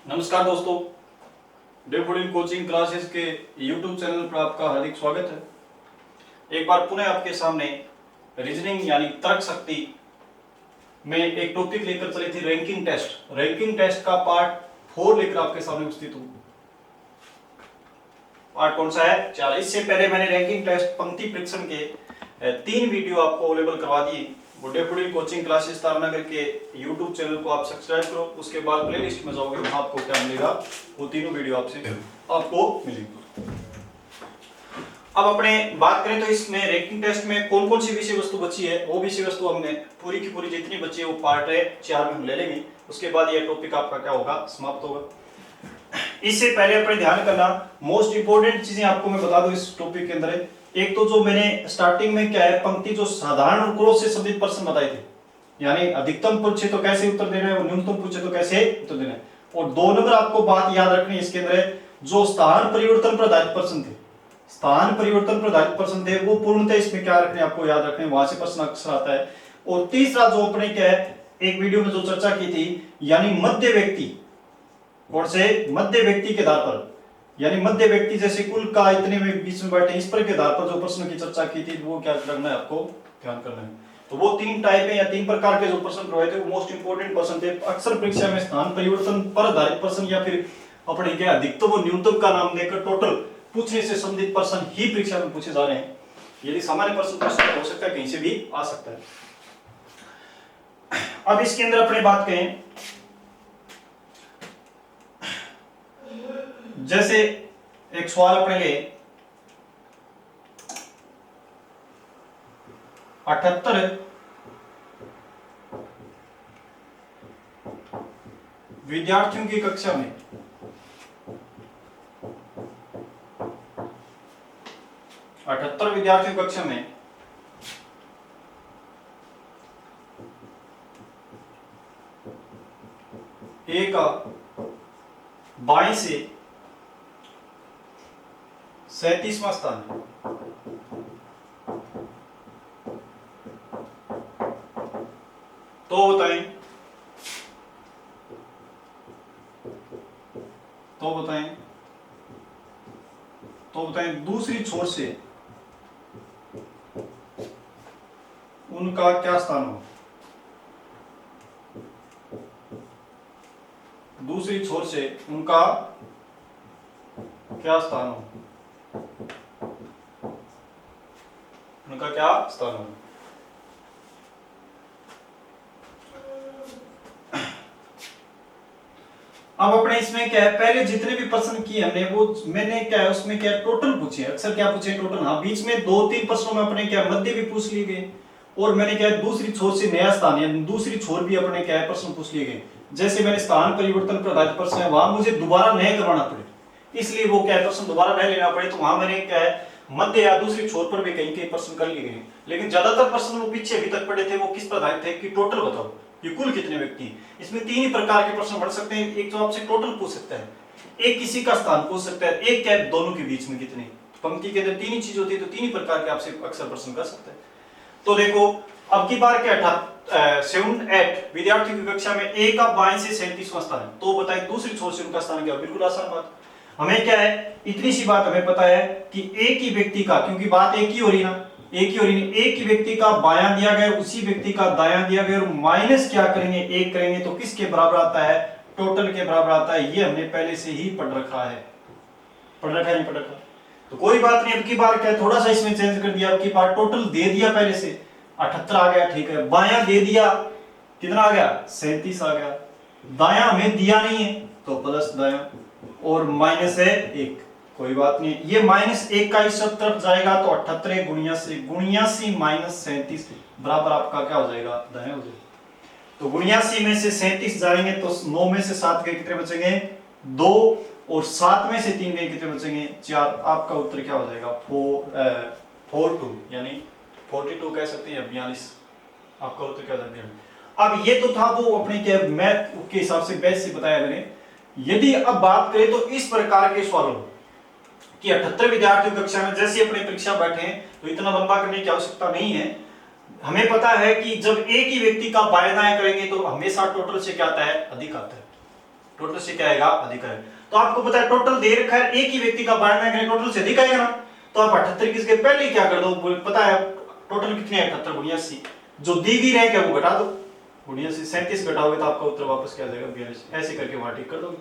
नमस्कार दोस्तों, daffodil coaching classes के YouTube चैनल पर आपका हार्दिक स्वागत है। एक बार पुनः आपके सामने रीजनिंग यानी तर्क शक्ति में एक टॉपिक लेकर चली थी रैंकिंग टेस्ट का पार्ट 4 लेकर आपके सामने उपस्थित हूँ। पार्ट कौन सा है? 4। इससे पहले मैंने रैंकिंग टेस्ट पंक्ति परीक्षण के 3 वीडियो आपको अवेलेबल करवा दिए। डेफोडिल कोचिंग क्लासेस तारानगर के YouTube चैनल को आप सब्सक्राइब करो, उसके बाद प्लेलिस्ट में जाओगे, वहां आपको क्या मिलेगा, वो तीनों वीडियो आपको मिलेंगे। अब अपने बात करें तो इसमें रैंकिंग टेस्ट में कौन कौन सी विषय वस्तु बची है, वो विषय वस्तु हमने पूरी की पूरी जितनी बची है वो पार्ट 4 में हम ले लेंगे। उसके बाद यह टॉपिक आपका क्या होगा, समाप्त होगा। इससे पहले अपने ध्यान करना, मोस्ट इंपोर्टेंट चीजें आपको मैं बता दूं इस टॉपिक के अंदर। एक तो जो मैंने स्टार्टिंग में क्या है, पंक्ति जो साधारण और क्रॉस से संबंधित प्रश्न बताए थे, यानी अधिकतम पूछे तो कैसे उत्तर देना है और न्यूनतम पूछे तो कैसे उत्तर देना है। और 2 नंबर आपको बात याद रखनी है इसके अंदर, जो स्थान परिवर्तन पर आधारित प्रश्न थे, स्थान परिवर्तन पर आधारित प्रश्न थे, वो पूर्णतः इसमें क्या रखने आपको याद रखने, वहां से प्रश्न अक्सर आता है। और तीसरा जो अपने क्या है, एक वीडियो में जो चर्चा की थी, यानी मध्य व्यक्ति, कौन से मध्य व्यक्ति के आधार पर, यानी मध्य व्यक्ति जैसे कुल का इतने में बीच में बैठे, इस पर के आधार पर जो प्रश्न की चर्चा की थी, वो क्या करना है, आपको ध्यान करना है। तो वो 3 टाइप है या 3 प्रकार के जो प्रश्न करवाए थे वो मोस्ट इंपोर्टेंट प्रश्न थे। अक्सर परीक्षा में स्थान परिवर्तन पर आधारित प्रश्न या फिर अपने क्या अधिकतम और न्यूनतम का नाम देकर टोटल पूछने से संबंधित प्रश्न ही परीक्षा में पूछे जा रहे हैं। यदि सामान्य प्रश्न हो सकता है, कहीं से भी आ सकता है। अब इसके अंदर अपने बात करें, जैसे एक सवाल अपने लिए 78 विद्यार्थियों की कक्षा में 78 विद्यार्थियों की कक्षा में ए का बाएं से 37वां स्थान है। तो बताएं दूसरी छोर से उनका क्या स्थान हो, दूसरी छोर से उनका क्या स्थान हो, उनका क्या स्थान हो। अब अपने इसमें क्या है, पहले जितने भी प्रश्न किए हमने वो मैंने क्या है उसमें क्या टोटल पूछे, अक्सर क्या पूछे टोटल। हाँ, बीच में 2-3 प्रश्नों में अपने क्या मध्य भी पूछ लिए गए, और मैंने क्या दूसरी छोर से नया स्थान या दूसरी छोर भी अपने क्या है प्रश्न पूछ लिए गए। जैसे मैंने स्थान परिवर्तन पर आधारित प्रश्न है, वहां मुझे दोबारा नया करवाना पड़े, इसलिए वो क्या प्रश्न दोबारा नया लेना पड़े, तो वहां मैंने क्या है मध्य या दूसरी छोर पर भी कहीं प्रश्न कर लिए गए। लेकिन ज्यादातर प्रश्न वो पीछे अभी तक पड़े थे, वो किस पर आधारित थे कि टोटल बताओ ये कुल कितने व्यक्ति हैं। इसमें 3 ही प्रकार के प्रश्न बढ़ सकते हैं। एक तो आपसे टोटल पूछ सकता है, एक किसी का स्थान पूछ सकता है, एक क्या दोनों के बीच में कितने। पंक्ति के अंदर 3 ही चीज होती है, तो 3 ही प्रकार के आपसे अक्सर प्रश्न कर सकते हैं। तो देखो, अब की बार क्या 7-8 विद्यार्थियों की कक्षा में ए का बाएं से 37वां स्थान है, तो बताएं दूसरी छोर से उनका स्थान क्या। बिल्कुल आसान बात। हमें क्या है, इतनी सी बात हमें पता है कि एक ही व्यक्ति का, क्योंकि बात एक ही हो रही ना, एक ही हो रही नहीं, एक ही व्यक्ति का बायां दिया गया, उसी व्यक्ति का दायां दिया गया, और माइनस क्या करेंगे, 1 करेंगे, तो किसके बराबर आता है, टोटल के बराबर आता है। ये हमने पहले से ही पढ़ रखा है, नहीं पढ़ रखा, तो कोई बात नहीं। अब की बार क्या थोड़ा सा इसमें चेंज कर दिया, अब की बार टोटल दे दिया पहले से 78 आ गया, ठीक है, बायां दे दिया, कितना आ गया, 37 आ गया, दायां हमें दिया नहीं है तो प्लस दायां, और माइनस है 1, कोई बात नहीं। ये -1 का इस तरफ जाएगा तो 78 79 माइनस 37 बराबर आपका क्या हो जाएगा, दायां हो जाएगा। तो 79 में से 37 जाएंगे तो 9 में से 7 गए, कितने बचेंगे, 2, और 7 में से 3 गए, कितने बचेंगे, 4। आपका उत्तर क्या हो जाएगा, 42, यानी 42 कह सकते हैं, 42। आपका उत्तर क्या हो जाएगा। अब ये तो था वो अपने क्या मैथ के हिसाब से बेस से बताया मैंने। यदि अब बात करें तो इस प्रकार के सवालों कि 78 विद्यार्थी कक्षा में जैसे अपने परीक्षा बैठे हैं, तो इतना लंबा करने की आवश्यकता नहीं है। हमें पता है कि जब एक ही व्यक्ति का बायां दायां करेंगे तो हमेशा टोटल से क्या आता है, अधिक आता है। टोटल से क्या आएगा, अधिक है। तो आपको पता है टोटल दे रखा है, एक ही व्यक्ति का बायना रैंक टोटल से अधिक आएगा ना, तो आप 78 किसके पहले क्या कर दो, पता है टोटल कितने है 78 गुणिया 80, जो दी गई रैंक है वो घटा दो, गुणिया से 37 घटाओगे तो आपका उत्तर वापस क्या आ जाएगा 42, ऐसे करके वहां टिक कर दोगे।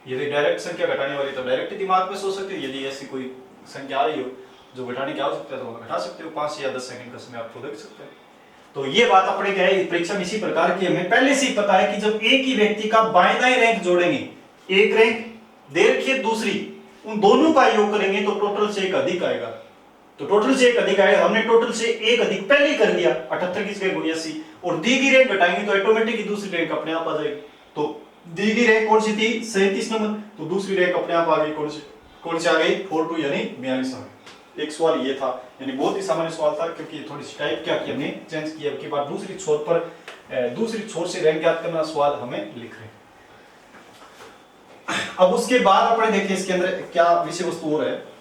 यदि डायरेक्ट संख्या घटाने वाली तो डायरेक्ट दिमाग में सोच सकते हो, यदि ऐसी कोई संख्या आ रही हो जो घटाने की आवश्यकता है तो घटा सकते हो, 5 या 10 सेकंड का समय आपको लग सकता है। तो ये बात अपने क्या है परीक्षा में इसी प्रकार की, हमें पहले से ही पता है कि जब एक ही व्यक्ति का बायनाई रैंक जोड़ेंगे, एक रैंक दे रखी है दूसरी, उन दोनों का योग करेंगे तो टोटल से एक अधिक आएगा, तो टोटल से एक अधिक आएगा, हमने टोटल से एक अधिक पहले ही कर दिया 78 की जगह गुणिया 80, और दी गई रैंक घटाएंगे तो ऑटोमेटिक ही दूसरी रैंक अपने आप आ जाएगी। तो दी गई रैंक कौन सी थी 37 नंबर, तो दूसरी रैंक अपने आप आ गई कौन सी आ गई 42 यानी 42 आ गई। एक सवाल ये था, यानी बहुत ही सामान्य सवाल था, क्योंकि थोड़ी सी टाइप क्या की हमने चेंज किया, अब की बार दूसरी छोर से रैंक ज्ञात करना सवाल हमें लिख रहे हैं। अब उसके बाद अपने देखिए इसके अंदर क्या विषय वस्तु और है।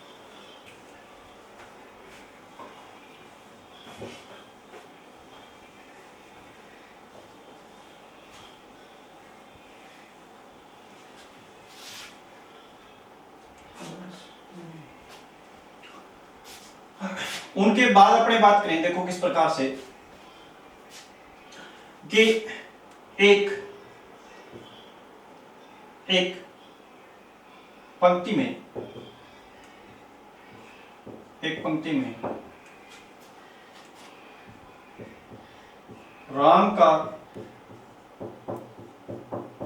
उनके बाद अपने बात करें, देखो किस प्रकार से कि एक पंक्ति में राम का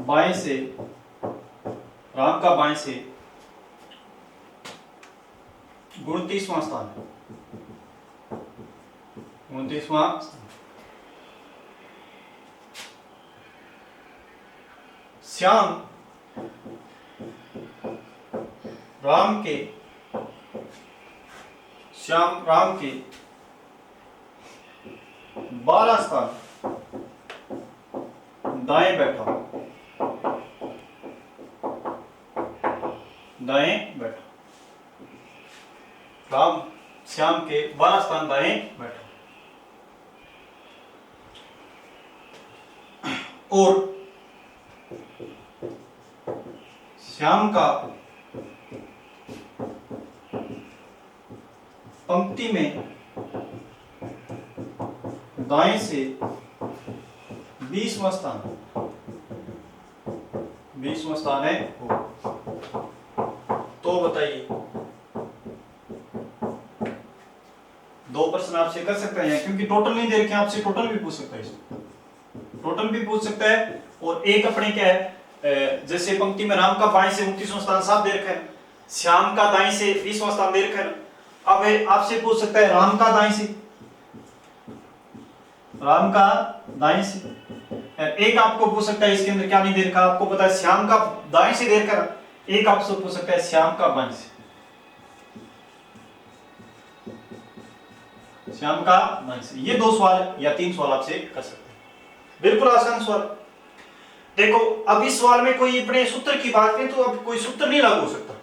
बाएं से 29वां स्थान है, 29वां श्याम राम के 12 स्थान दाएं बैठा, राम श्याम के 12 स्थान दाएं बैठा, और श्याम का पंक्ति में दाएं से 20वां स्थान है वो। तो बताइए, दो प्रश्न आपसे कर सकते हैं, क्योंकि टोटल नहीं दे रखे आपसे, टोटल भी पूछ सकता है, टोटल भी पूछ सकता है। और एक अपने क्या है, जैसे पंक्ति में राम का बाएं से 29वां स्थान साफ दे रखा है, श्याम का दाएं से 20वां स्थान दे रखा है। अब आपसे पूछ सकता है राम का दाएं से, एक आपको पूछ सकता है इसके अंदर क्या नहीं दे रखा, आपको पता है श्याम का दाएं से दे रखा, एक आपसे पूछ सकता है श्याम का बाएं से, ये 2 सवाल या 3 सवाल आपसे कर सकते हैं, बिल्कुल आसान सवाल। देखो अब इस सवाल में कोई अपने सूत्र की बात करें तो अब कोई सूत्र नहीं लागू हो सकता,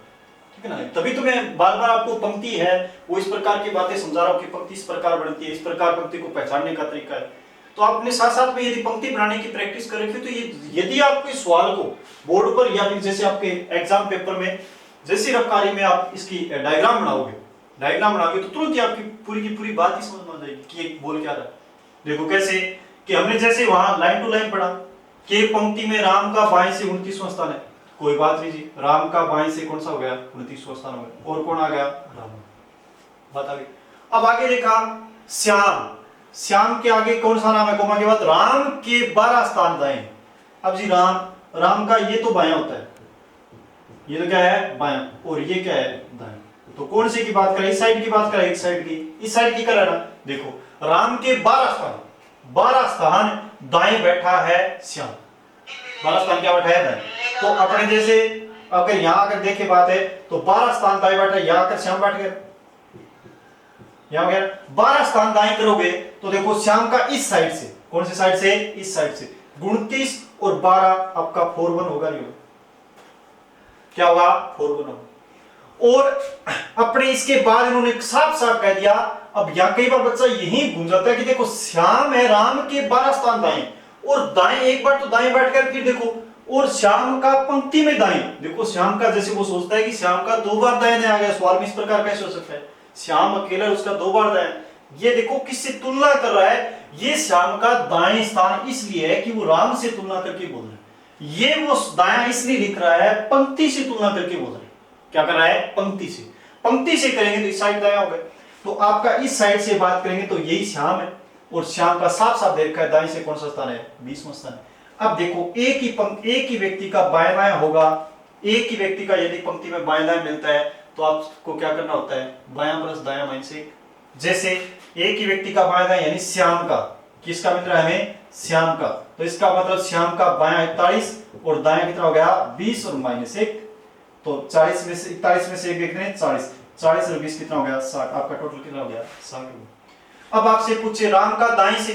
ठीक है ना, तभी तो मैं बार बार आपको पंक्ति है वो इस प्रकार की बातें समझा रहा हूं कि पंक्ति इस प्रकार बनती है, इस प्रकार पंक्ति को पहचानने का तरीका है। तो आपने साथ साथ में यदि पंक्ति बनाने की प्रैक्टिस कर रखी तो यदि आप इस सवाल को बोर्ड पर या फिर जैसे आपके एग्जाम पेपर में जैसी रफ्तारी में आप इसकी डायग्राम बनाओगे तो तुरंत ही आपकी पूरी की पूरी बात ही समझ में आ जाएगी कि ये बोल क्या रहा है। देखो कैसे कि हमने जैसे वहां लाइन टू लाइन पढ़ा कि एक पंक्ति में राम का बाएं से 29वां स्थान है, कोई बात नहीं जी, राम का बाएं से कौन सा हो गया 29वां स्थान हो गया, और कौन आ गया राम, बात आ गई। अब आगे देखा श्याम के आगे कौन सा नाम है, कोमा के बाद राम के 12 स्थान दाएं। अब जी राम का ये तो बायां होता है, ये तो क्या है बायां, और ये क्या है दाएं, तो कौन से की बात करें, इस साइड की बात करें, इस साइड की करें ना। देखो राम के 12 स्थान दाएं बैठा है श्याम, 12 स्थान क्या बैठा है दाएं। तो अपने जैसे अगर यहां अगर देखे बात है तो 12 स्थान दाएं बैठा है, यहां आकर श्याम बैठ गया, यहां गया 12 स्थान दाएं करोगे तो देखो श्याम का इस साइड से, कौन सी साइड से, इस साइड से 29 और 12 आपका 41 होगा, नहीं होगा, क्या होगा 41 होगा। और अपने इसके बाद इन्होंने साफ साफ कह दिया, अब यहां कई बार बच्चा यही भूल जाता है कि देखो श्याम है राम के 12 स्थान दाएं, और दाएं एक बार तो दाएं बैठ कर फिर देखो और श्याम का पंक्ति में दाएं, देखो श्याम का जैसे वो सोचता है कि श्याम का 2 बार दाएं आ गया, सवाल में इस प्रकार कैसे हो सकता है, श्याम अकेला उसका 2 बार दाएं, ये देखो किससे तुलना कर रहा है, ये श्याम का दाएं स्थान इसलिए है कि वो राम से तुलना करके बोल रहा है, ये वो दायां इसलिए लिख रहा है पंक्ति से तुलना करके बोल रहा है, क्या कर रहा है, पंक्ति से, पंक्ति से करेंगे तो इस साइड दायां हो गया, तो आपका इस साइड से बात करेंगे तो यही श्याम है, और श्याम का साफ साफ देख है दाएं से कौन सा स्थान है, 20वां स्थान है। अब देखो एक ही व्यक्ति का बाएं दाएं होगा, एक ही व्यक्ति का यदि पंक्ति में बाएं दाएं मिलता है तो आपको क्या करना होता है, बायां प्लस दायां माइनस 1, जैसे एक ही व्यक्ति का बाएं दाएं यानी श्याम का, किसका मिल रहा है हमें, श्याम का, तो इसका मतलब श्याम का बायां 41 और दायां कितना हो गया 20 और माइनस 1, तो 40 में से 41 में से 1 देखते हैं 40, 40 और 20 कितना हो गया 60, आपका टोटल कितना हो गया 60। अब आपसे पूछे राम का दाएं से,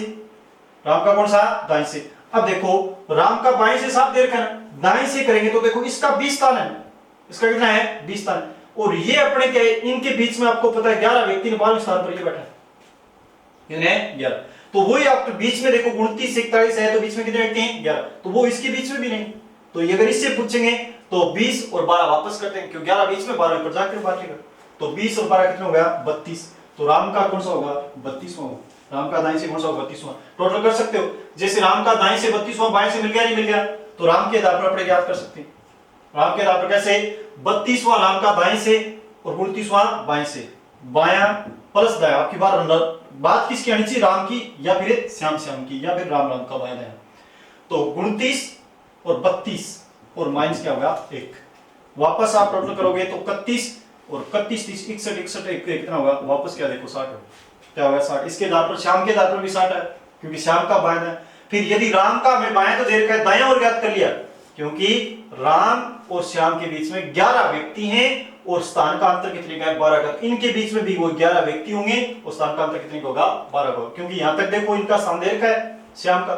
राम का कौन सा दाएं से, अब देखो राम का बाएं से साफ देर करना, दाएं से करेंगे तो देखो इसका 20 स्थान है, इसका कितना है 20 स्थान, और ये अपने क्या है, इनके बीच में आपको पता है 11 व्यक्ति ने 12वें स्थान पर ये बैठा है 11, तो वही आपके बीच में देखो 29 से 41 है तो बीच में कितने व्यक्ति हैं 11, तो वो इसके बीच में भी नहीं, तो ये अगर इससे पूछेंगे तो 20 और 12 वापस करते हैं, क्यों 11 बीच में 12 पर जाकर बांटेगा, तो 20 और 12 कितना हो गया 32, तो राम का कौन सा होगा 32वां होगा, राम का दाएं से कौन सा होगा 32वां, टोटल कर सकते हो, जैसे राम का दाएं से 32वां बाएं से मिल गया नहीं मिल गया, तो राम के आधार पर अपने याद कर सकते हैं, राम के आधार पर कैसे 32वां राम का दाएं से और 29वां बाएं से, बायां प्लस दायां, आपकी बात किसकी आनी चाहिए, राम की या फिर श्याम की या फिर राम का बायां दायां, तो 29 और 32 और माइनस क्या होगा 1, वापस आप टोटल करोगे तो 31 और 31 30 61 कितना होगा, वापस क्या देखो 60 क्या होगा 60, इसके आधार पर श्याम के आधार पर भी 60 है क्योंकि श्याम का बायां है, फिर यदि राम का मैं बायां तो दे रखा है दायां और ज्ञात कर लिया, क्योंकि राम और श्याम के बीच में 11 व्यक्ति हैं और स्थान का अंतर कितने का है 12 का, इनके बीच में भी वो 11 व्यक्ति होंगे और स्थान का अंतर कितने का होगा 12 का, क्योंकि यहां तक देखो इनका स्थान दे रखा है श्याम का,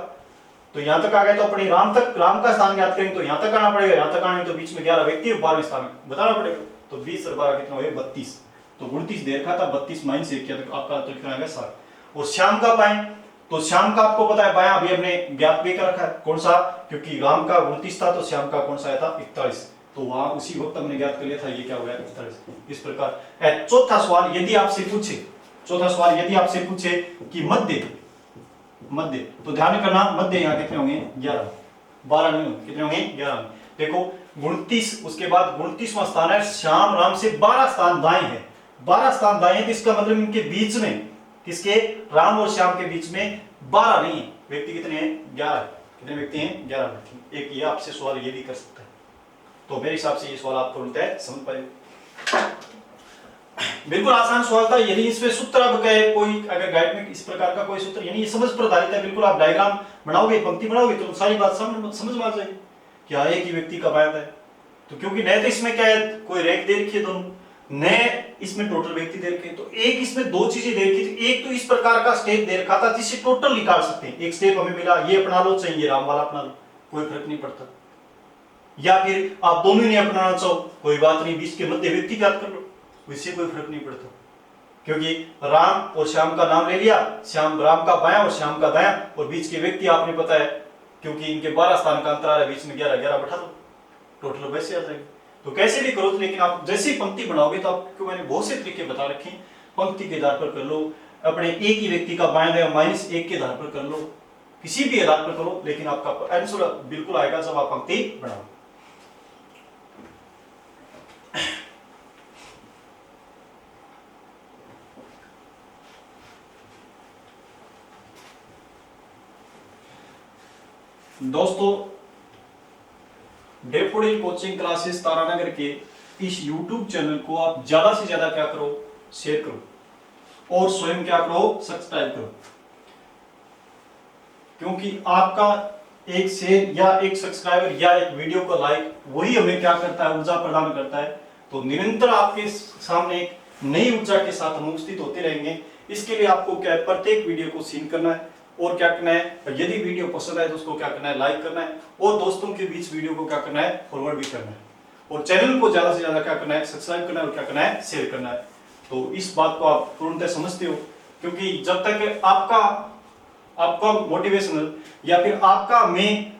तो यहां तक आ गए तो अपने राम का स्थान ज्ञात करेंगे तो यहां तक आना पड़ेगा, यहां तक आने तो बीच में 11 व्यक्ति और 12वें स्थान बताना पड़ेगा, तो 20 और 12 कितना हो गया 32, तो 29 दे रखा था 32 माइनस 1 किया तो आपका उत्तर कितना आएगा 60, और श्याम का बाएं, तो श्याम का आपको पता है बायां अभी हमने ज्ञात भी कर रखा है कौन सा, क्योंकि राम का 29 था तो श्याम का कौन सा आया था 41, तो वहां उसी वक्त हमने ज्ञात कर लिया था, ये क्या हो गया 41, इस प्रकार है। चौथा सवाल यदि आपसे पूछे कि मध्य, तो ध्यान करना मध्य यहाँ कितने होंगे 11, 12 नहीं कितने होंगे 11, देखो 29 उसके बाद 29वां स्थान है, श्याम राम से 12 स्थान दाएं है, 12 स्थान दाएं है, तो इसका मतलब इनके बीच में किसके राम और श्याम के बीच में 12 नहीं व्यक्ति कितने हैं 11, कितने व्यक्ति हैं 11 व्यक्ति, एक ये आपसे सवाल ये भी कर सकता है, तो मेरे हिसाब से ये सवाल आपको मिलता है समझ पाए, बिल्कुल आसान सवाल था, यदि इसमें सूत्र अब कहे कोई अगर गाइड में इस प्रकार का कोई सूत्र यानी ये समझ पर आधारित है, बिल्कुल आप डायग्राम बनाओगे पंक्ति बनाओगे तो सारी बात समझ में आ जाएगी, क्या एक ही व्यक्ति का बायां है, तो क्योंकि नए तो इसमें क्या है कोई रैंक दे रखी है दोनों, नए इसमें टोटल व्यक्ति दे रखे, तो एक इसमें दो चीजें दे रखी थी, एक तो इस प्रकार का स्टेप दे रखा था जिससे टोटल निकाल सकते हैं, एक स्टेप हमें मिला ये अपना लो चाहिए राम वाला अपना लो कोई फर्क नहीं पड़ता, या फिर आप दोनों ने अपनाना चाहो कोई बात नहीं, बीच के मध्य व्यक्ति ज्ञात कर लो इससे कोई फर्क नहीं पड़ता, क्योंकि राम और श्याम का नाम ले लिया, श्याम राम का बायां और श्याम का दायां, और बीच के व्यक्ति आपने पता है क्योंकि इनके 12 स्थान का अंतर है, बीच में 11 बैठा दो टोटल वैसे आ जाएगी, तो कैसे भी करो, लेकिन आप जैसी पंक्ति बनाओगे तो आपको मैंने बहुत से तरीके बता रखे, पंक्ति के आधार पर कर लो, अपने एक ही व्यक्ति का बायां दायां -1 के आधार पर कर लो, किसी भी आधार पर करो, लेकिन आपका आंसर बिल्कुल आएगा जब आप पंक्ति बनाओ। दोस्तों डेफोडिल कोचिंग क्लासेस तारानगर के इस YouTube चैनल को आप ज्यादा से ज्यादा क्या करो शेयर करो और स्वयं क्या करो सब्सक्राइब करो, क्योंकि आपका एक शेयर या एक सब्सक्राइबर या एक वीडियो का लाइक वही हमें क्या करता है ऊर्जा प्रदान करता है, तो निरंतर आपके सामने एक नई ऊर्जा के साथ हम उपस्थित होते रहेंगे। इसके लिए आपको क्या है प्रत्येक वीडियो को सीन करना है और क्या करना है, यदि वीडियो पसंद आए तो उसको क्या करना है लाइक करना है और दोस्तों के बीच वीडियो को क्या करना है फॉरवर्ड भी करना है, और चैनल को ज्यादा से ज्यादा क्या करना है सब्सक्राइब करना है और क्या करना है शेयर करना है। तो इस बात को आप तुरंत समझते हो, क्योंकि जब तक आपका मोटिवेशनल या फिर आपका मैं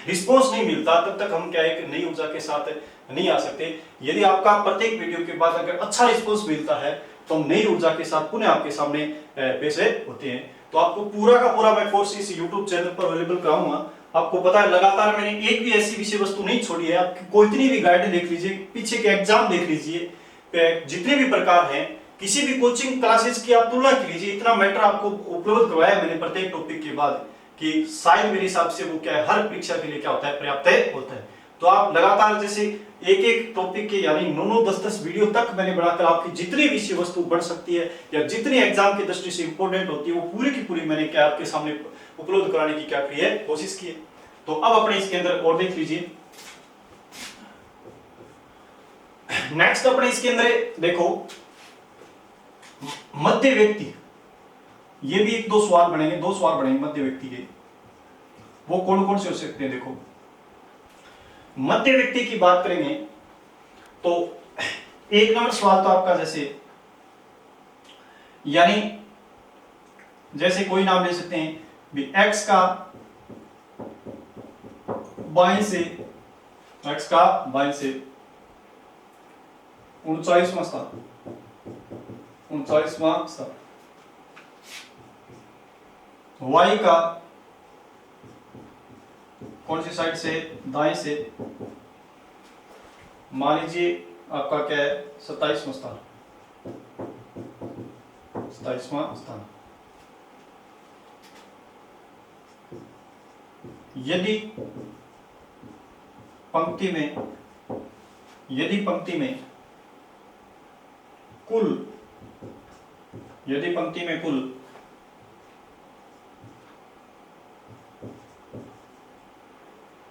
रिस्पॉन्स नहीं मिलता तब तक हम क्या है कि नई ऊर्जा के साथ नहीं आ सकते। यदि आपका प्रत्येक वीडियो के बाद अगर अच्छा रिस्पॉन्स मिलता है तो हम नई ऊर्जा के साथ पुनः आपके सामने पेश होते हैं। तो आपको पूरा का पूरा मैं कोर्स इस यूट्यूब चैनल पर अवेलेबल कराऊंगा। आपको पता है लगातार मैंने एक भी ऐसी विषय वस्तु नहीं छोड़ी है। आप कोई भी गाइड देख लीजिए, पीछे के एग्जाम देख लीजिए, जितने भी प्रकार हैं, किसी भी कोचिंग क्लासेस की आप तुलना कीजिए, इतना मैटर आपको उपलब्ध करवाया मैंने प्रत्येक टॉपिक के बाद कि शायद मेरे हिसाब से वो क्या है हर परीक्षा के लिए क्या होता है पर्याप्त होता है। तो आप लगातार जैसे एक एक टॉपिक के यानी 9-10 वीडियो तक मैंने बनाकर आपकी जितनी विषय वस्तु बढ़ सकती है या जितनी एग्जाम की दृष्टि से इंपॉर्टेंट होती है वो पूरी की पूरी मैंने क्या आपके सामने उपलब्ध कराने की क्या की है कोशिश की है। तो अब अपने इसके अंदर और देख लीजिए। नेक्स्ट अपने इसके अंदर देखो मध्य व्यक्ति, ये भी एक दो सवाल बनेंगे मध्य व्यक्ति के। वो कौन कौन से हो सकते हैं? देखो मध्य व्यक्ति की बात करेंगे तो एक नंबर सवाल तो आपका जैसे यानी जैसे कोई नाम ले सकते हैं भी x का बाएं से 39वां स्थान y का कौन सी साइड से? दाएं से। मान लीजिए आपका क्या है 27वां स्थान। यदि पंक्ति में कुल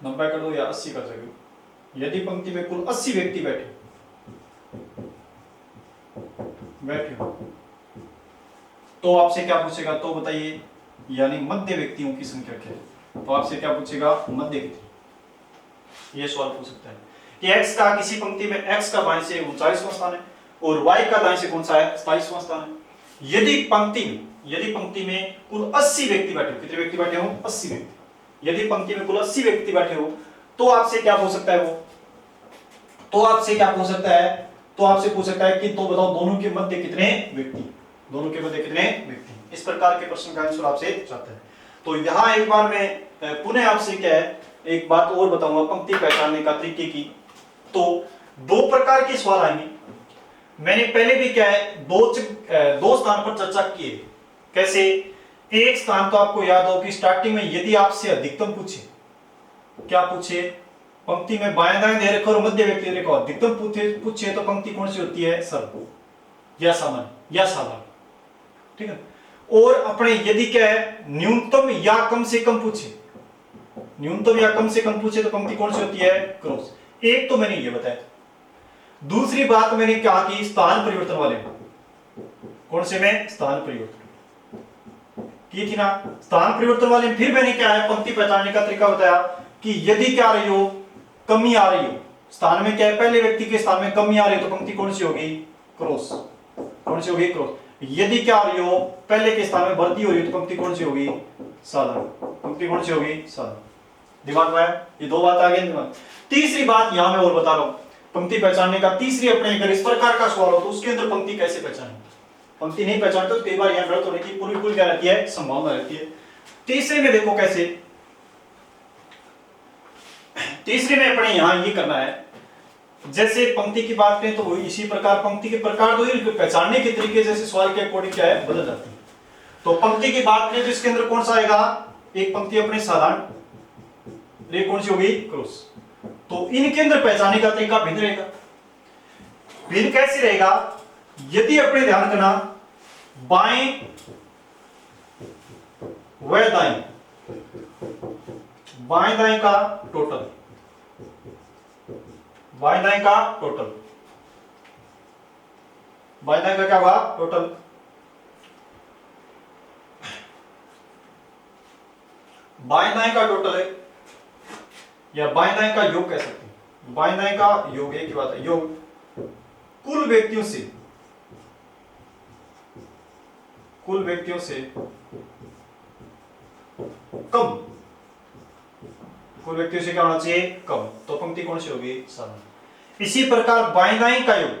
90 कर दो या 80 कर सकते। यदि पंक्ति में कुल 80 व्यक्ति बैठे हो तो आपसे क्या पूछेगा? तो बताइए यानी मध्य व्यक्तियों की संख्या क्या है? तो आपसे क्या पूछेगा? मध्य व्यक्ति। ये सवाल पूछ सकता है कि x का किसी पंक्ति में x का बाएं से 39वां स्थान है और y का दाएं से कौन सा है? 27वां स्थान है। यदि पंक्ति में कुल 80 व्यक्ति बैठे हो, कितने व्यक्ति बैठे हो? 80 व्यक्ति। यदि पंक्ति में कुल 80 व्यक्ति बैठे हो तो आपसे क्या पूछ सकता है वो? तो आपसे पूछ सकता है कि तो बताओ दोनों के मध्य कितने व्यक्ति? इस प्रकार के प्रश्न का आंसर आपसे चाहता है। तो यहां एक बार मैं पुनः आपसे क्या है एक बात और बताऊंगा पंक्ति पहचानने का तरीके की। तो दो प्रकार के सवाल आएंगे। मैंने पहले भी क्या है दो स्थान पर चर्चा की है। कैसे? एक स्थान तो आपको याद हो कि स्टार्टिंग में यदि आपसे अधिकतम पूछे, क्या पूछे? पंक्ति में बाएं दाएं दे रखा और मध्य व्यक्ति दे रखा, अधिकतम पूछे तो पंक्ति कौन सी होती है? सरल या सामान्य या साधारण। ठीक है। और अपने यदि क्या है न्यूनतम या कम से कम पूछे तो पंक्ति कौन सी होती है? क्रॉस। एक तो मैंने ये बताया। दूसरी बात मैंने कहा कि स्थान परिवर्तन वाले कौन से में? स्थान परिवर्तन की थी ना। स्थान परिवर्तन वाले फिर मैंने क्या है पंक्ति पहचानने का तरीका बताया कि यदि क्या रही हो कमी आ रही हो, स्थान में क्या है पहले व्यक्ति के स्थान में कमी आ रही हो तो पंक्ति कौन सी होगी? क्रॉस। क्रॉस। यदि क्या रही हो पहले के स्थान में वृद्धि हो रही हो तो पंक्ति कौन सी होगी? साधारण। दिमाग में ये दो बात आ गई दिमाग। तीसरी बात यहां मैं और बता रहा हूं पंक्ति पहचानने का। तीसरी अपने अगर इस प्रकार का सवाल हो तो उसके अंदर पंक्ति कैसे पहचाने? पंक्ति नहीं पहचानते तो कई बार यहां गलत होने की पूरी क्या रहती है? संभावना रहती है। तीसरे में देखो कैसे, तीसरे में अपने यहां ये करना है जैसे पंक्ति की बात करें तो इसी प्रकार पंक्ति के प्रकार दो पहचानने के तरीके जैसे सवाल के अकॉर्डिंग क्या है बदल जाती है। तो पंक्ति की बात करें तो इसके अंदर कौन सा आएगा? एक पंक्ति अपने साधारण, एक कौन सी होगी? क्रॉस। तो इनके अंदर पहचानने का तरीका भिन्न रहेगा। भिन्न कैसे रहेगा? यदि अपने ध्यान करना बाएं व दाएं, बाएं दाएं का टोटल, बाएं दाएं का क्या हुआ? टोटल। बाएं दाएं का टोटल है या बाएं दाएं का योग कह सकते हैं। बाएं दाएं का योग एक ही बात है। योग कुल व्यक्तियों से कम कुल व्यक्तियों से क्या होना चाहिए, कम। तो पंक्ति कौन सी होगी, साधारण। इसी प्रकार बाएं दाएं का योग,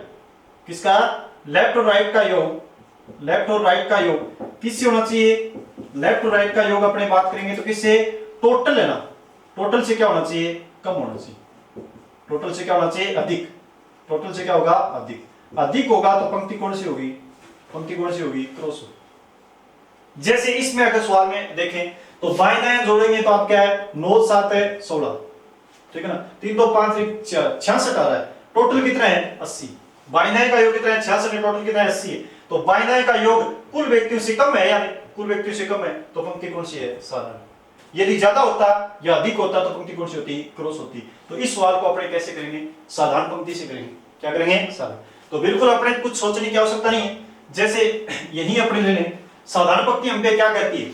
किसका, लेफ्ट और राइट का योग, लेफ्ट और राइट का योग किससे होना चाहिए, लेफ्ट और राइट का योग अपने बात करेंगे तो किससे, टोटल है ना, टोटल से क्या होना चाहिए, कम होना चाहिए, टोटल से क्या होना चाहिए, अधिक, टोटल से क्या होगा, अधिक, अधिक होगा तो पंक्ति कौन सी होगी, पंक्ति कौन सी होगी, क्रॉस होगी। जैसे इसमें अगर सवाल में देखें तो बाएं दाएं जोड़ेंगे तो आप क्या है, 9 7 है 16, ठीक है ना, 3 2 5 66 आ रहा है, टोटल कितना है 80, बाएं दाएं का योग कितना है 66 है, टोटल कितना है 80 है, तो बाएं दाएं का योग कुल व्यक्तियों से कम है, यानी कुल व्यक्तियों से कम है, तो पंक्ति कौन सी है, साधारण। यदि ज्यादा होता या अधिक होता तो पंक्ति कौन सी होती, क्रॉस होती। तो इस सवाल को अपने कैसे करेंगे, साधारण पंक्ति से करेंगे, क्या करेंगे, साधारण। तो बिल्कुल अपने कुछ सोचने की आवश्यकता नहीं है, जैसे यही अपने ले लें, साधारण पंक्ति हमें क्या कहती है,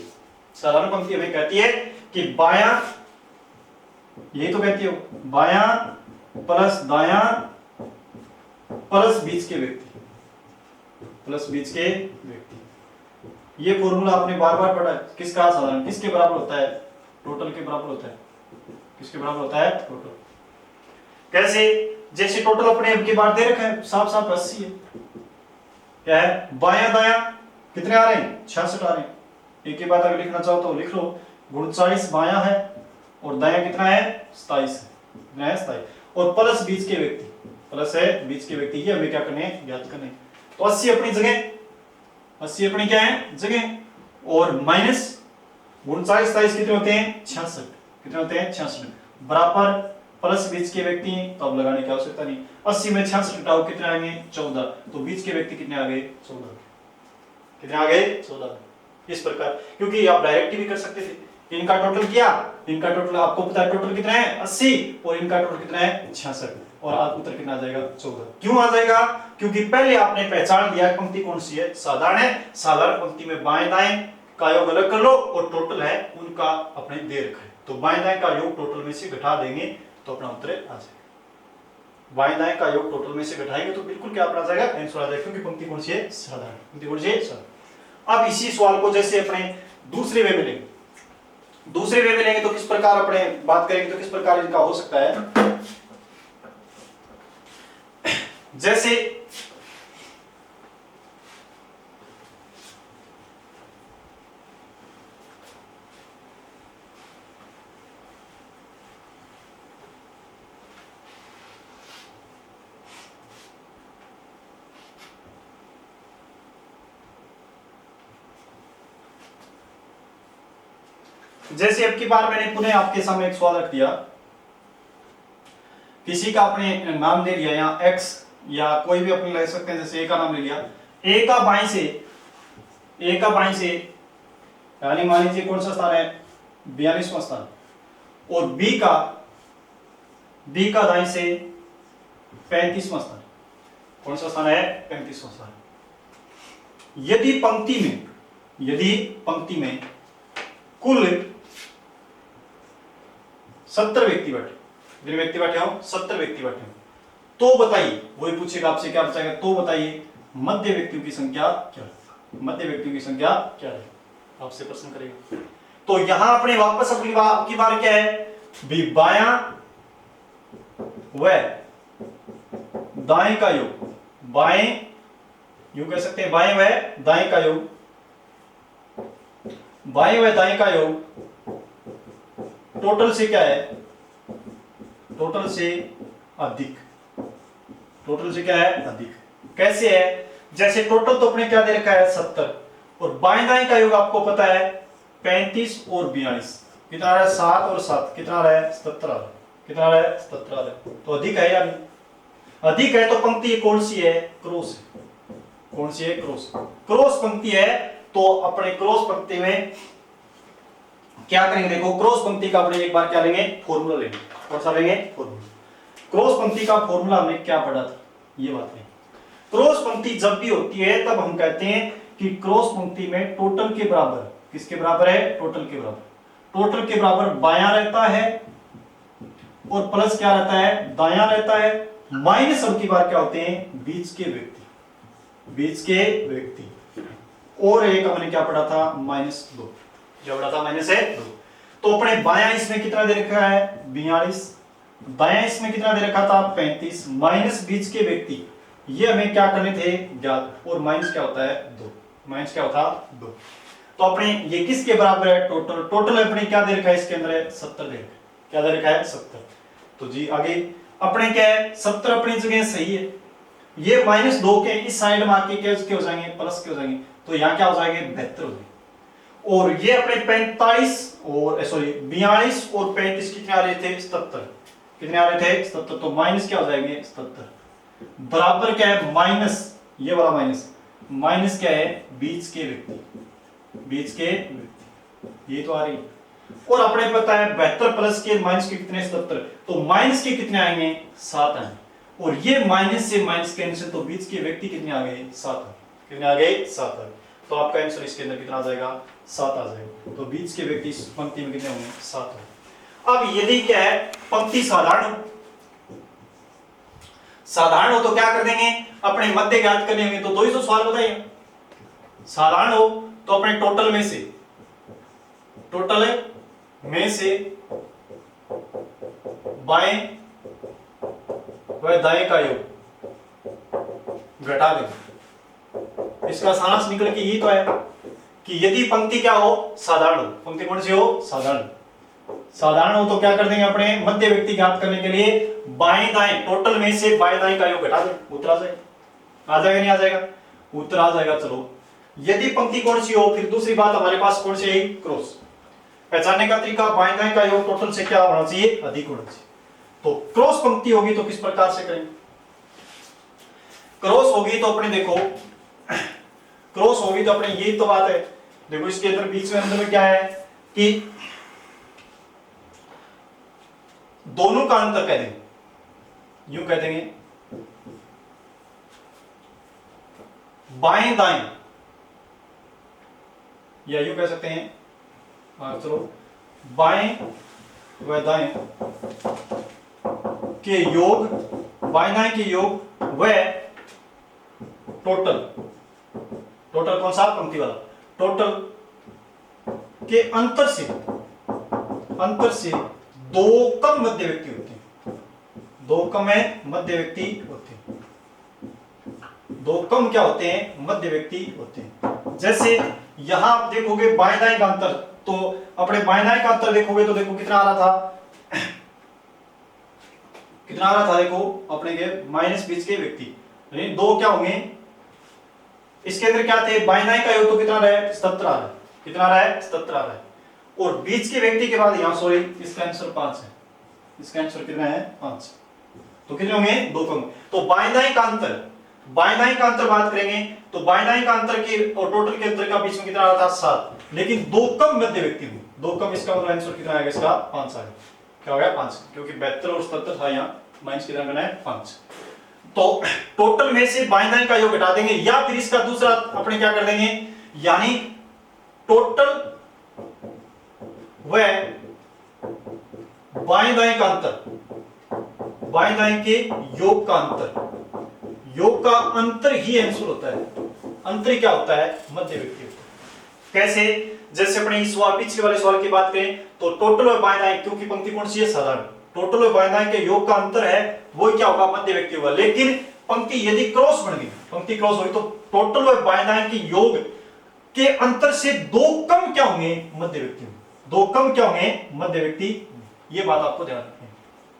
साधारण पंक्ति हमें कहती है कि बायां, यही तो कहती है, बायां प्लस दायां प्लस बीच के व्यक्ति, प्लस बीच के व्यक्ति। ये फॉर्मूला आपने बार बार पढ़ा है, किसका, साधारण, किसके बराबर होता है, टोटल के बराबर होता है, किसके बराबर होता है, टोटल। कैसे, जैसे टोटल अपने अब की बार दे रखा है, साफ साफ 80 है, क्या है, बायां दायां कितने आ रहे हैं, 66 आ रहे हैं। एक ही बात अगर लिखना चाहो तो लिख लो, 39 बायां है और दायां कितना है, 27 है, कितना है, 27, और प्लस बीच के व्यक्ति, प्लस है बीच के व्यक्ति, ये हमें क्या करने हैं, ज्ञात करने हैं। तो 80 अपनी जगह, 80 अपनी क्या है, जगह, और माइनस 39 27 कितने होते हैं, 66, कितने होते हैं, 66, बराबर प्लस बीच के व्यक्ति, तो अब लगाने की आवश्यकता नहीं, 80 में 66 घटाओ कितने आएंगे, 14, तो बीच के व्यक्ति कितने आ गए, 14, कितने आ गए, 14। इस प्रकार, क्योंकि आप डायरेक्ट भी कर सकते थे, इनका टोटल किया, इनका टोटल आपको पता है टोटल कितना है 80 और इनका टोटल कितना है 66, और आप उत्तर कितना आ जाएगा, 14। क्यों आ जाएगा, क्योंकि पहले आपने पहचान लिया पंक्ति कौन सी है, साधारण है, साधारण पंक्ति में बाएं दाएं का योग अलग कर लो और टोटल है उनका अपने दे रखा है, तो बाएं दाएं का योग टोटल में से घटा देंगे तो अपना उत्तर आ जाएगा। बाएं दाएं का योग टोटल में से घटाएंगे तो बिल्कुल क्या अपना आ जाएगा, आंसर आ जाएगा, क्योंकि पंक्ति कौन सी है, साधारण, पंक्ति कौन सी है, साधारण। अब इसी सवाल को जैसे अपने दूसरे वे में लेंगे, दूसरे वे में लेंगे तो किस प्रकार अपने बात करेंगे, तो किस प्रकार इनका हो सकता है, जैसे जैसे अब की बार मैंने पुनः आपके सामने एक सवाल रख दिया, किसी का आपने नाम ले लिया, या x या कोई भी अपने ले सकते हैं, जैसे ए का नाम ले लिया, ए का बाएं से, ए का बाएं से यानी मान लीजिए कौन सा स्थान है, 42वां स्थान, और बी का दाएं से 35वां स्थान, कौन सा स्थान है, 35वां स्थान। यदि पंक्ति में कुल 70 व्यक्ति बैठे, कितने व्यक्ति बैठे हो, 70 व्यक्ति बैठे हो, तो बताइए, वही पूछेगा आपसे, क्या पूछेगा, तो बताइए मध्य व्यक्तियों की संख्या क्या है, मध्य व्यक्तियों की संख्या क्या है, आपसे प्रश्न करेगा। तो यहां अपने वापस अपनी बार क्या है, भी बायां व दाएं का योग, बाएं यूं कह सकते हैं, बाएं व दाएं का योग, बाएं व दाएं का योग टोटल से क्या है, टोटल से अधिक, टोटल से क्या है, अधिक। कैसे है, जैसे टोटल तो अपने क्या दे रखा है 70, और बाएं दाएं का योग आपको पता है 35 और 42, कितना आ रहा है, 7 और 7 कितना आ रहा है, 77 आ रहा है, कितना आ रहा है, 77 आ रहा है, तो अधिक है या नहीं, अधिक है, तो पंक्ति कौन सी है, क्रॉस है, कौन सी है, क्रॉस, क्रॉस पंक्ति है। तो अपने क्रॉस पंक्ति में क्या करेंगे, देखो क्रॉस पंक्ति का अपने एक बार क्या लेंगे, फॉर्मूला लेंगे, कौन सा लेंगे, फॉर्मूला। क्रॉस पंक्ति का फॉर्मूला हमने क्या पढ़ा था, ये बात है, क्रॉस पंक्ति जब भी होती है तब हम कहते हैं कि क्रॉस पंक्ति में टोटल के बराबर, किसके बराबर है, टोटल के बराबर, टोटल के बराबर बायां रहता है और प्लस क्या रहता है, दायां रहता है, माइनस अब की बार क्या होते हैं, बीच के व्यक्ति, बीच के व्यक्ति, और एक हमने क्या पढ़ा था, -2, जो पढ़ा था -2। तो अपने बायां इसमें कितना दे रखा है 42, दायां इसमें कितना दे रखा था 35, माइनस बीच के व्यक्ति ये हमें क्या करने थे ज्ञात, और माइनस क्या होता है 2, माइनस क्या होता 2। तो अपने ये किसके बराबर है टोटल, टोटल अपने क्या दे रखा है इसके अंदर है 70 दे रखा है, क्या दे रखा है 70। तो जी आगे अपने क्या है 70 अपनी जगह सही है, ये -2 के इस साइड में आके क्या हो जाएंगे प्लस के हो जाएंगे, तो यहाँ क्या हो जाएंगे 72 हो जाएंगे। और ये अपने 45 और सॉरी 42 और 35 कितने आ रहे थे 77, कितने आ रहे थे 77, तो माइनस क्या हो जाएंगे 77, बराबर क्या है माइनस, ये वाला माइनस, माइनस क्या है बीच के व्यक्ति, बीच के व्यक्ति, ये तो आ रही है। और अपने पता है 72 प्लस के माइनस के कितने 77, तो माइनस के कितने आएंगे 7 आएंगे, और ये माइनस से माइनस कैंसिल, तो बीच के व्यक्ति कितने आ गए 7, कितने आ गए 7 आ गए। तो आपका आंसर इसके अंदर कितना आ जाएगा 7 आ जाएगा। तो बीच के व्यक्ति इस पंक्ति में कितने होंगे 7 होंगे। अब यदि क्या है पंक्ति साधारण हो तो क्या कर देंगे अपने मध्य ज्ञात करने होंगे, तो 2 ही तो सवाल बताइए। साधारण हो तो अपने टोटल में से बाएं व दाएं का योग घटा देंगे। इसका सारांश निकल के यही तो है कि यदि पंक्ति क्या हो साधारण हो, पंक्ति कौन सी हो साधारण हो तो क्या कर देंगे अपने मध्य व्यक्ति ज्ञात करने के लिए बाएं दाएं टोटल में से बाएं दाएं का योग घटा दें, उत्तर आ जाएगा। आ जाएगा नहीं आ जाएगा, उत्तर आ जाएगा। चलो यदि पंक्ति कौन सी हो, फिर दूसरी बात हमारे पास कौन सी है क्रॉस, पहचानने का तरीका बाएं दाएं का योग टोटल से क्या होना चाहिए अधिक होना चाहिए। तो क्रॉस पंक्ति होगी तो किस प्रकार से करेंगे, क्रॉस होगी तो अपने देखो क्रॉस होगी तो अपने यही तो बात है, देखो इसके अंदर बीच में अंदर में क्या है कि दोनों का अंतर कह देंगे, यूं कह देंगे बाएं दाएं, या यूं कह सकते हैं चलो बाएं व दाएं के योग, बाएं दाएं के योग व टोटल, टोटल कौन सा पंक्ति वाला, टोटल के अंतर से दो कम मध्य व्यक्ति होते हैं, दो कम है मध्य व्यक्ति होते हैं, दो कम क्या होते हैं मध्य व्यक्ति होते हैं। जैसे यहां आप देखोगे बाएं दाएं का अंतर, तो अपने बाएं दाएं का अंतर देखोगे तो देखो कितना आ रहा था कितना आ रहा था, देखो अपने के माइनस बीच के व्यक्ति यानी दो क्या होंगे, इसके अंदर क्या थे बाएं दाएं का योग तो कितना रहा है 77 आ रहा है, कितना आ रहा है 77 आ रहा है, और बीच के व्यक्ति के बाद यहां सॉरी इसका आंसर 5 है, इसका आंसर कितना है 5, तो कितने होंगे दो कम। तो बाएं दाएं का अंतर, बाएं दाएं का अंतर बात करेंगे तो बाएं दाएं का अंतर के और टोटल के अंतर का बीच में कितना आ रहा था 7, लेकिन दो कम मध्य व्यक्ति हुए, दो कम, इसका मतलब आंसर कितना आएगा इसका 5 आएगा, क्या हो गया 5, क्योंकि 72 और 77 था, यहाँ माइनस कितना करना है 5। तो टोटल में से बाएं दाएं का योग घटा देंगे, या फिर इसका दूसरा अपने क्या कर देंगे, यानी टोटल व बाएं दाएं का अंतर, बाएं दाएं के योग का अंतर, योग का अंतर ही आंसर होता है, अंतर क्या होता है मध्य व्यक्ति होता है। कैसे, जैसे अपने इस सवाल पिछले वाले सवाल की बात करें तो टोटल और बाएं दाएं, क्योंकि पंक्ति कौन सी है साधारण, टोटल और बाएं दाएं के योग का अंतर है वो क्या होगा मध्य व्यक्ति होगा। लेकिन पंक्ति यदि क्रॉस बन गई, पंक्ति क्रॉस हुई तो टोटल और बाएं दाएं के योग के अंतर से दो कम क्या होंगे मध्य व्यक्ति, दो कम क्या होंगे मध्य व्यक्ति, ये बात आपको ध्यान रखनी है।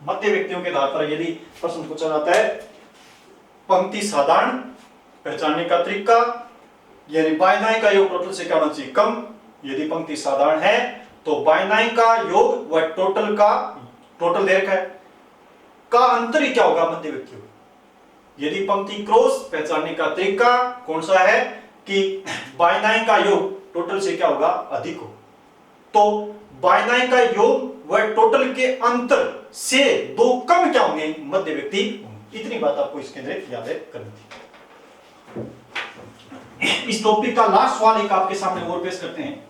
मध्य व्यक्तियों के आधार पर यदि प्रश्न पूछा जाता है पंक्ति साधारण, पहचानने का तरीका यानी बाएं दाएं का योग टोटल से क्या होना चाहिए कम, यदि पंक्ति साधारण है तो बाएं दाएं का योग व टोटल का, टोटल दे रखा है, का अंतर ही क्या होगा मध्य व्यक्ति होगा। यदि पंक्ति क्रॉस, पहचानने का तरीका कौन सा है कि बाएं दाएं का योग टोटल से क्या होगा अधिक हो, तो बाएं दाएं का योग व टोटल के अंतर से दो कम क्या होंगे मध्य व्यक्ति, इतनी बात आपको इसके अंदर याद करनी थी। इस टॉपिक का लास्ट सवाल एक आपके सामने और पेश करते हैं,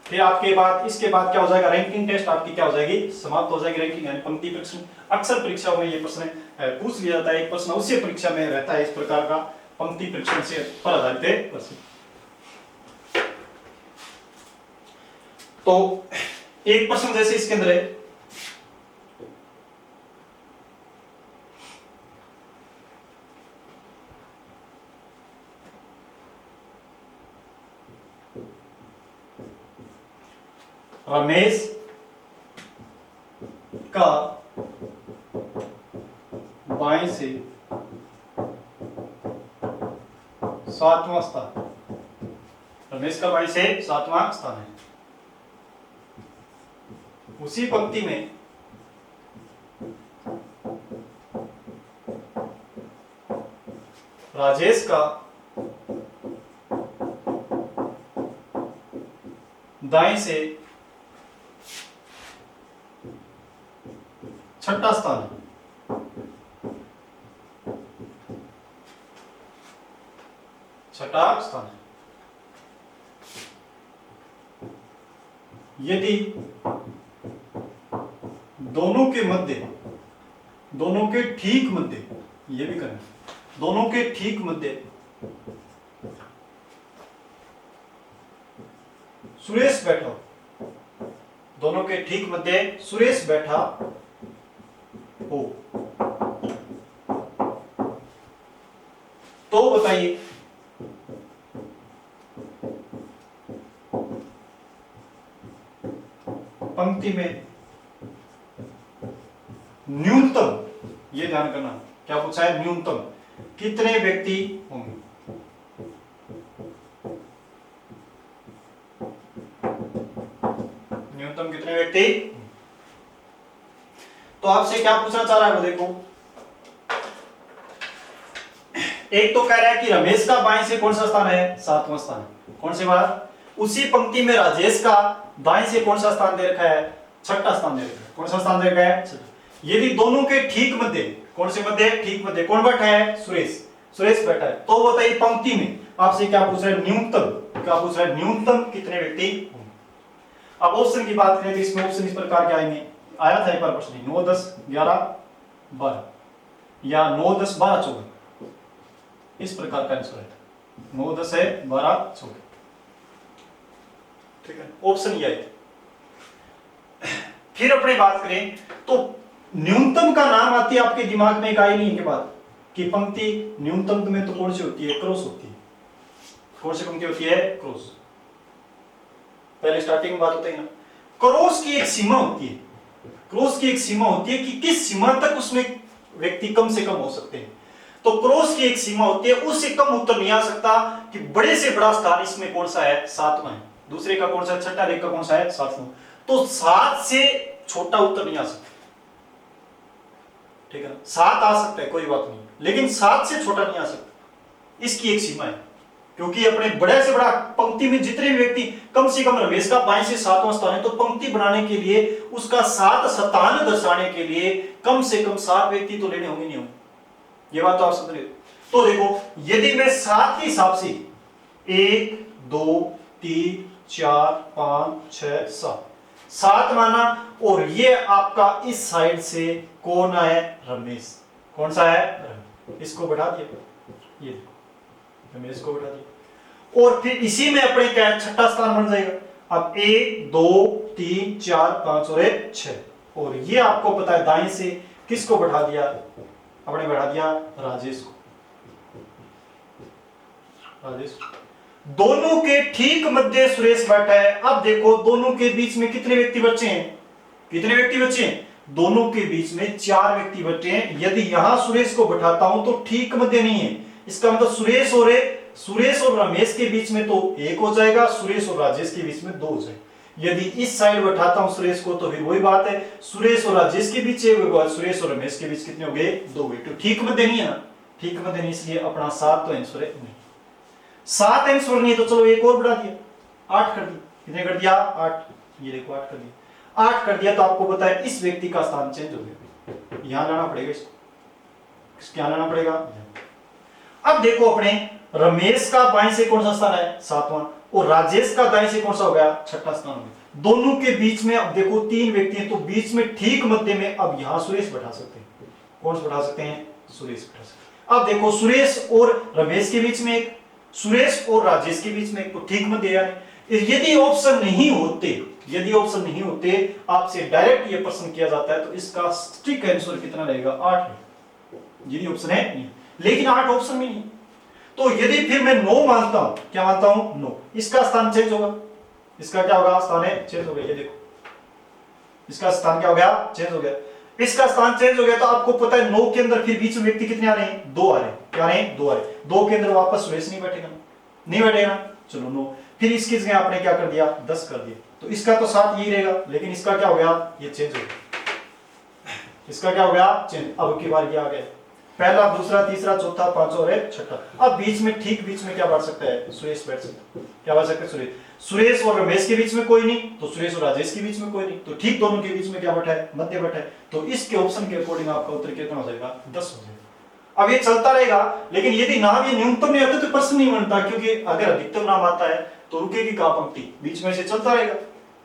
फिर आपके बाद इसके बाद क्या हो जाएगा रैंकिंग टेस्ट आपकी क्या हो जाएगी समाप्त हो जाएगी। रैंकिंग यानी पंक्ति प्रश्न, अक्सर परीक्षाओं में ये प्रश्न पूछ लिया जाता है, एक प्रश्न उसी परीक्षा में रहता है इस प्रकार का पंक्ति प्रश्न से पर आधारित प्रश्न। तो एक प्रश्न जैसे इसके अंदर है, रमेश का बाएं से 7वां स्थान, रमेश का बाएं से 7वां स्थान है। उसी पंक्ति में राजेश का दाएं से 6ठा स्थान है। छठा स्थान है। यदि दोनों के मध्य, दोनों के ठीक मध्य, ये भी करें, दोनों के ठीक मध्य सुरेश बैठा, दोनों के ठीक मध्य सुरेश बैठा हो, तो बताइए पंक्ति में न्यूनतम, ये ध्यान करना, क्या पूछा है, न्यूनतम कितने व्यक्ति होंगे। न्यूनतम कितने व्यक्ति, तो आपसे क्या पूछना चाह रहा है वो देखो। एक तो कह रहा है कि रमेश का बाएं से कौन सा स्थान है, 7वां स्थान है। कौन सी बात, उसी पंक्ति में राजेश का दाएं से कौन सा स्थान दे रखा है, 6ठा स्थान दे रखा है। कौन सा स्थान दे रखा है, यदि दोनों के ठीक मध्य, कौन से मध्य, ठीक मध्य कौन बैठा है, सुरेश, सुरेश बैठा है, तो बताइए पंक्ति में आपसे क्या पूछ रहा है, न्यूनतम, क्या पूछ रहा है, न्यूनतम कितने व्यक्ति होंगे। अब ऑप्शन की बात करें तो इसमें ऑप्शन इस प्रकार के आएंगे, आया था एक बार प्रश्न, 9, 10, 11, 12 या 9, 10, 12, 14, इस प्रकार का आंसर है। 9, 10 है, 12, 14, ठीक है, ऑप्शन ये है। फिर अपनी बात करें तो न्यूनतम का नाम आती है आपके दिमाग में, एक आई नहीं के बाद कि पंक्ति न्यूनतम में तो कौन सी होती है, क्रॉस होती है। कौन सी पंक्ति होती है, क्रॉस। पहले स्टार्टिंग में बात होती है ना, क्रॉस की एक सीमा होती है, क्रॉस की एक सीमा होती है कि किस सीमा तक उसमें व्यक्ति कम से कम हो सकते हैं। तो क्रॉस की एक सीमा होती है, उससे कम उत्तर नहीं आ सकता कि बड़े से बड़ा स्थान इसमें कौन सा है, 7वां है, दूसरे का कौन सा, 6ठा, एक का कौन सा है, 7वां। तो 7 से छोटा उत्तर नहीं आ सकता, ठीक है ना, 7 आ सकता है कोई बात नहीं, लेकिन 7 से छोटा नहीं आ सकता, इसकी एक सीमा है। क्योंकि अपने बड़े से बड़ा पंक्ति में जितने भी व्यक्ति, कम से कम रमेश का बाएं से 7वां स्थान है, तो पंक्ति बनाने के लिए उसका 7 स्थान दर्शाने के लिए कम से कम 7 व्यक्ति तो लेने होंगे, नहीं होंगे, ये बात तो आप समझ रहे हो। तो देखो यदि मैं 7 के हिसाब से 1, 2, 3, 4, 5, 6, 7 माना, और ये आपका इस साइड से कौन है, रमेश, कौन सा है, इसको बढ़ा दिया, ये रमेश को बढ़ा दिया, और फिर इसी में अपने क्या 6ठा स्थान बन जाएगा। अब 1, 2, 3, 4, 5 और 6, और ये आपको पता है दाएं से किसको बढ़ा दिया, अपने बढ़ा दिया राजेश को, राजेश। दोनों के ठीक मध्य सुरेश बैठा है। अब देखो दोनों के बीच में कितने व्यक्ति बचे हैं, कितने व्यक्ति बचे हैं, दोनों के बीच में 4 व्यक्ति बचे हैं। यदि यहां सुरेश को बैठाता हूं तो ठीक मध्य नहीं है, इसका मतलब सुरेश और रमेश के बीच में तो 1 हो जाएगा, सुरेश और राजेश के बीच में 2 हो जाएगा। यदि इस साइड बैठाता हूं सुरेश को तो फिर वही बात है, सुरेश और राजेश के बीच 1 होगा, सुरेश और रमेश के बीच कितने हो गए, 2 हो गए। तो ठीक मध्य नहीं है ना, ठीक मध्य नहीं, इसलिए अपना 7 तो आंसर है नहीं। 7 आंसर नहीं है तो चलो एक और बढ़ा दिया, 8 कर दिया, कितने कर दिया, 8, ये देखो 8 कर दिया, 8 कर दिया तो आपको पता है इस व्यक्ति का स्थान चेंज हो गया, यहां लाना पड़ेगा, इसको क्या लाना पड़ेगा। अब देखो अपने रमेश का बाएं से कौन सा स्थान है, 7वां, और राजेश का दाएं से कौन सा हो गया, 6ठा स्थान हो गया। दोनों के बीच में अब देखो 3 व्यक्ति हैं, तो बीच में ठीक मध्य में अब यहां सुरेश बैठा सकते हैं, कौन सा बैठा सकते हैं, सुरेश बैठा सकते हैं। अब देखो सुरेश और रमेश के बीच में एक, सुरेश और राजेश के बीच में एक, तो ठीक मध्य है। यदि ऑप्शन नहीं होते यदि ऑप्शन नहीं होते, आपसे डायरेक्ट ये प्रश्न किया जाता है, तो इसका स्ट्रिक्ट आंसर कितना रहेगा? 8 है। यदि ऑप्शन है नहीं, लेकिन 8 ऑप्शन में नहीं, तो यदि फिर मैं 9 मानता हूं, क्या मानता हूं? 9, इसका स्थान चेंज होगा। इसका क्या होगा? स्थान चेंज हो गया। ये देखो, इसका स्थान क्या हो गया? चेंज हो गया। इसका स्थान चेंज हो गया, तो आपको पता है 9 के अंदर फिर बीच में व्यक्ति कितने आ रहे हैं? 2 आ रहे हैं। क्या आ रहे हैं? 2 आ रहे हैं। 2 के अंदर वापस सुरेश नहीं बैठेगा, नहीं बैठेगा। चलो 9, फिर इसकी जगह आपने क्या कर दिया? 10 कर दिया। तो इसका तो 7 यही रहेगा, लेकिन इसका क्या हो गया? ये चेंज हो गया। इसका क्या हो गया? चेंज। अब की बार ये आ गया, पहला, दूसरा, तीसरा, चौथा, पांचवा और छठा। अब बीच में, ठीक बीच में क्या बैठ सकता है? सुरेश बैठ सकता है। क्या बैठ सकता है? सुरेश। सुरेश और रमेश के बीच में कोई नहीं, तो सुरेश और राजेश के बीच में कोई नहीं, तो ठीक दोनों के बीच में क्या बैठा है? मध्य बैठा है। तो इसके ऑप्शन के अकॉर्डिंग आपका उत्तर कितना हो जाएगा? 10 हो जाएगा। अब ये चलता रहेगा, लेकिन यदि नाम ये न्यूनतम नहीं आता तो प्रश्न नहीं बनता, क्योंकि अगर अधिकतम नाम आता है तो रुकेगी कहां पंक्ति? बीच में से चलता रहेगा।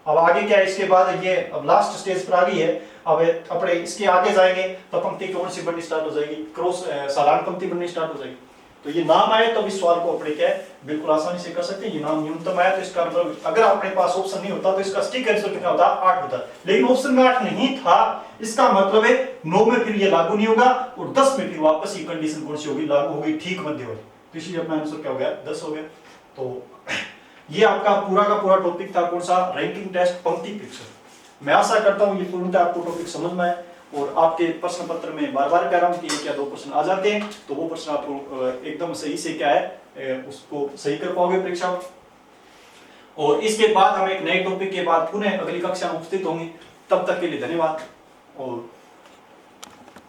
अब आगे क्या है? इसके बाद ये अब लास्ट स्टेज पर आ गई है। अब अपने इसके आगे जाएंगे तो पंक्ति कौन सी बननी स्टार्ट हो जाएगी? क्रॉस साधारण पंक्ति बननी स्टार्ट हो जाएगी। तो ये नाम आए तो इस सवाल को अपने क्या है बिल्कुल आसानी से कर सकते हैं। ये नाम न्यूनतम आया तो इसका मतलब, अगर अपने पास ऑप्शन नहीं होता तो इसका स्टिक आंसर कितना होता? 8 होता। लेकिन ऑप्शन में 8 नहीं था, इसका मतलब है 9 में फिर ये लागू नहीं होगा, और 10 में फिर वापस ये कंडीशन कौन सी होगी? लागू होगी, ठीक मध्य वाली। तो इसलिए अपना आंसर क्या हो गया? 10 हो गया। तो ये आपका पूरा का पूरा टॉपिक था, कौन सा? रैंकिंग टेस्ट, पंक्ति परीक्षण। मैं आशा करता हूं ये पूर्णतः आपको टॉपिक समझ में आए, और आपके प्रश्न पत्र में बार बार कह रहा हूं कि क्या 2 प्रश्न आ जाते हैं, तो वो प्रश्न आप एकदम सही से क्या है उसको सही कर पाओगे परीक्षा में। और इसके बाद हम एक नए टॉपिक के बाद पुनः अगली कक्षा में उपस्थित होंगे। तब तक के लिए धन्यवाद। और